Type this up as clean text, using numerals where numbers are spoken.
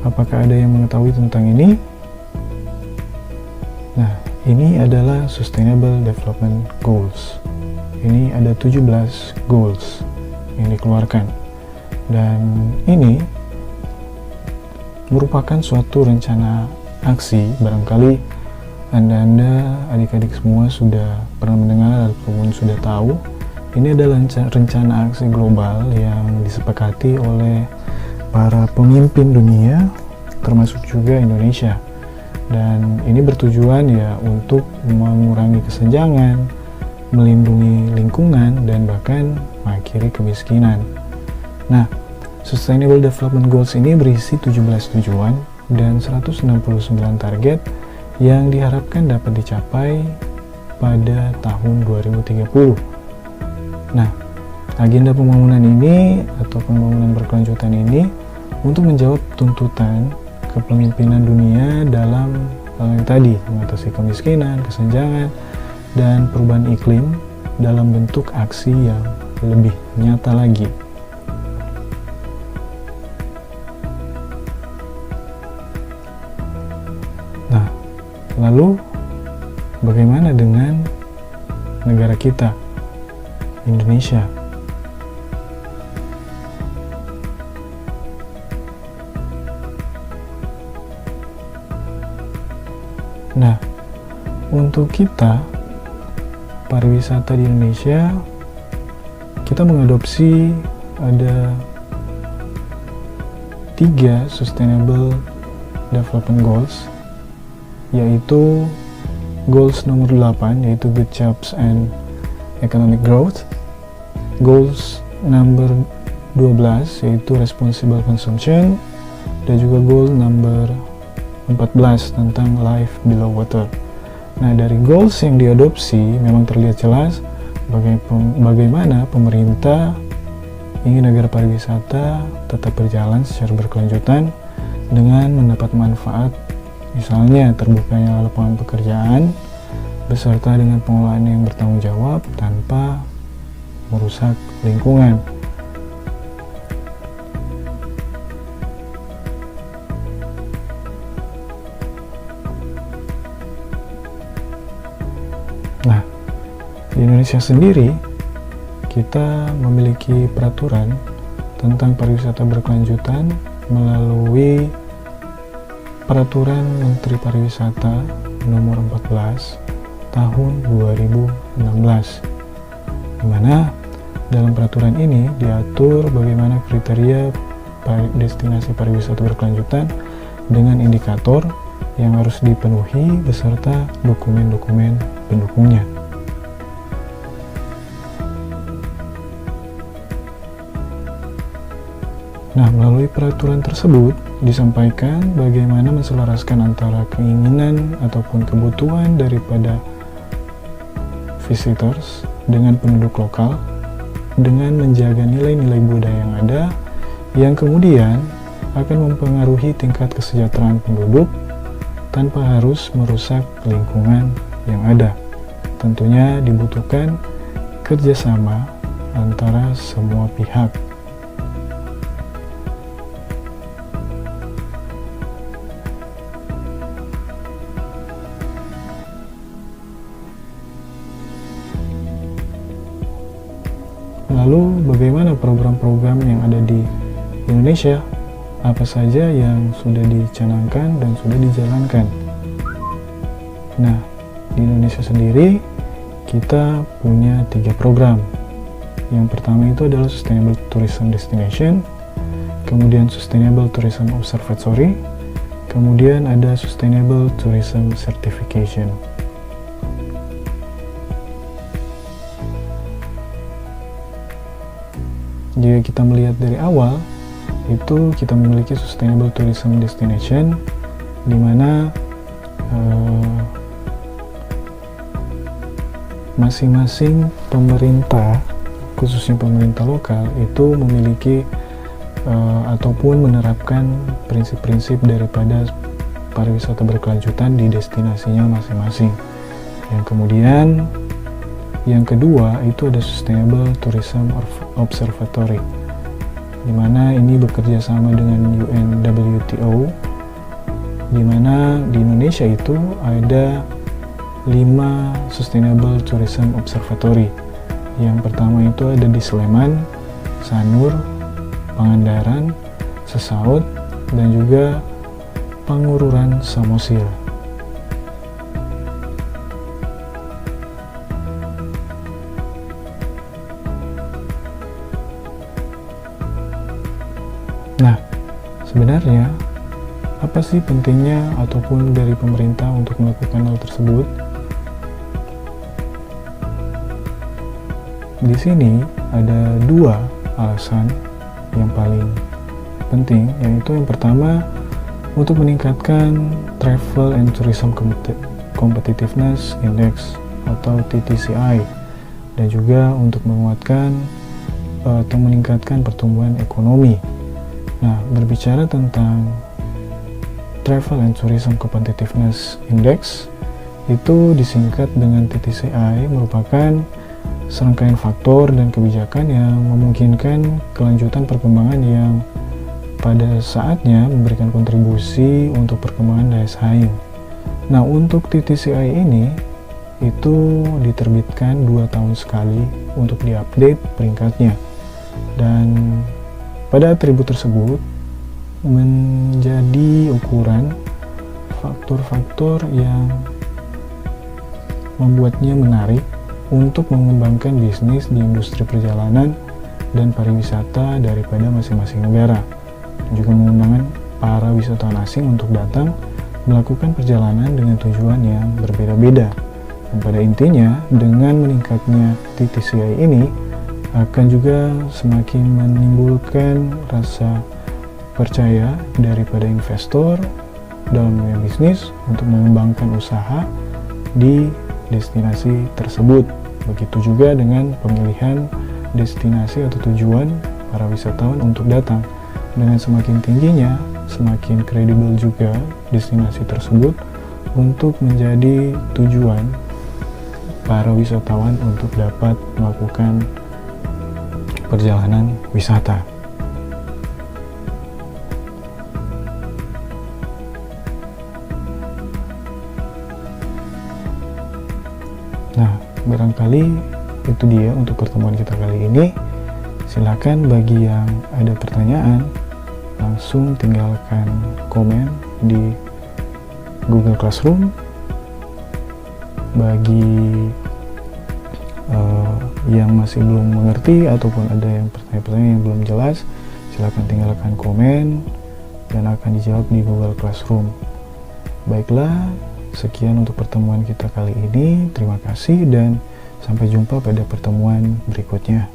Apakah ada yang mengetahui tentang ini? Nah, ini adalah Sustainable Development Goals. Ini ada 17 goals yang dikeluarkan. Dan ini merupakan suatu rencana aksi. Barangkali Anda, adik-adik semua sudah pernah mendengar ataupun sudah tahu. Ini adalah rencana aksi global yang disepakati oleh para pemimpin dunia, termasuk juga Indonesia. Dan ini bertujuan ya untuk mengurangi kesenjangan, melindungi lingkungan, dan bahkan mengakhiri kemiskinan. Nah, Sustainable Development Goals ini berisi 17 tujuan dan 169 target yang diharapkan dapat dicapai pada tahun 2030. Nah, agenda pembangunan ini atau pembangunan berkelanjutan ini untuk menjawab tuntutan kepemimpinan dunia dalam hal yang tadi, mengatasi kemiskinan, kesenjangan, dan perubahan iklim dalam bentuk aksi yang lebih nyata lagi. Nah, lalu bagaimana dengan negara kita, Indonesia? Nah, untuk kita, pariwisata di Indonesia, kita mengadopsi ada 3 Sustainable Development Goals, yaitu Goals nomor 8, yaitu Good Jobs and Economic Growth, Goals number 12, yaitu Responsible Consumption, dan juga Goal number 14 tentang Life Below Water. Nah, dari goals yang diadopsi memang terlihat jelas bagaimana pemerintah ingin agar pariwisata tetap berjalan secara berkelanjutan dengan mendapat manfaat, misalnya terbukanya lapangan pekerjaan beserta dengan pengelolaan yang bertanggung jawab tanpa merusak lingkungan. Nah, di Indonesia sendiri kita memiliki peraturan tentang pariwisata berkelanjutan melalui Peraturan Menteri Pariwisata Nomor 14 Tahun 2016, di mana dalam peraturan ini diatur bagaimana kriteria destinasi pariwisata berkelanjutan dengan indikator yang harus dipenuhi beserta dokumen-dokumen pendukungnya. Nah, melalui peraturan tersebut disampaikan bagaimana menselaraskan antara keinginan ataupun kebutuhan daripada visitors dengan penduduk lokal dengan menjaga nilai-nilai budaya yang ada yang kemudian akan mempengaruhi tingkat kesejahteraan penduduk tanpa harus merusak lingkungan yang ada. Tentunya dibutuhkan kerjasama antara semua pihak. Lalu bagaimana program-program yang ada di Indonesia? Apa saja yang sudah dicanangkan dan sudah dijalankan? Nah, di Indonesia sendiri kita punya 3 program. Yang pertama itu adalah Sustainable Tourism Destination, kemudian Sustainable Tourism Observatory, kemudian ada Sustainable Tourism Certification. Jika kita melihat dari awal, itu kita memiliki Sustainable Tourism Destination, di mana masing-masing pemerintah, khususnya pemerintah lokal, itu memiliki ataupun menerapkan prinsip-prinsip daripada pariwisata berkelanjutan di destinasinya masing-masing. Yang kemudian yang kedua itu ada Sustainable Tourism Observatory. di mana ini bekerja sama dengan UNWTO, di mana di Indonesia itu ada 5 Sustainable Tourism Observatory. Yang pertama itu ada di Sleman, Sanur, Pangandaran, Sesaut, dan juga Pangururan Samosir. Nah, sebenarnya apa sih pentingnya ataupun dari pemerintah untuk melakukan hal tersebut? Di sini ada 2 alasan yang paling penting, yaitu yang pertama untuk meningkatkan Travel and Tourism Competitiveness Index atau TTCI, dan juga untuk menguatkan atau meningkatkan pertumbuhan ekonomi. Nah, berbicara tentang Travel and Tourism Competitiveness Index, itu disingkat dengan TTCI, merupakan serangkaian faktor dan kebijakan yang memungkinkan kelanjutan perkembangan yang pada saatnya memberikan kontribusi untuk perkembangan daya saing. Nah, untuk TTCI ini itu diterbitkan 2 tahun sekali untuk diupdate peringkatnya, dan pada atribut tersebut menjadi ukuran faktor-faktor yang membuatnya menarik untuk mengembangkan bisnis di industri perjalanan dan pariwisata daripada masing-masing negara, dan juga mengundang para wisatawan asing untuk datang melakukan perjalanan dengan tujuan yang berbeda-beda. Dan pada intinya, dengan meningkatnya TTCI ini akan juga semakin menimbulkan rasa percaya daripada investor dalam dunia bisnis untuk mengembangkan usaha di destinasi tersebut. Begitu juga dengan pemilihan destinasi atau tujuan para wisatawan untuk datang. Dengan semakin tingginya, semakin kredibel juga destinasi tersebut untuk menjadi tujuan para wisatawan untuk dapat melakukan perjalanan wisata. Nah, barangkali itu dia untuk pertemuan kita kali ini. Silakan bagi yang ada pertanyaan, langsung tinggalkan komen di Google Classroom. Bagi yang masih belum mengerti ataupun ada yang pertanyaan-pertanyaan yang belum jelas, silakan tinggalkan komen dan akan dijawab di Google Classroom. Baiklah, sekian untuk pertemuan kita kali ini. Terima kasih dan sampai jumpa pada pertemuan berikutnya.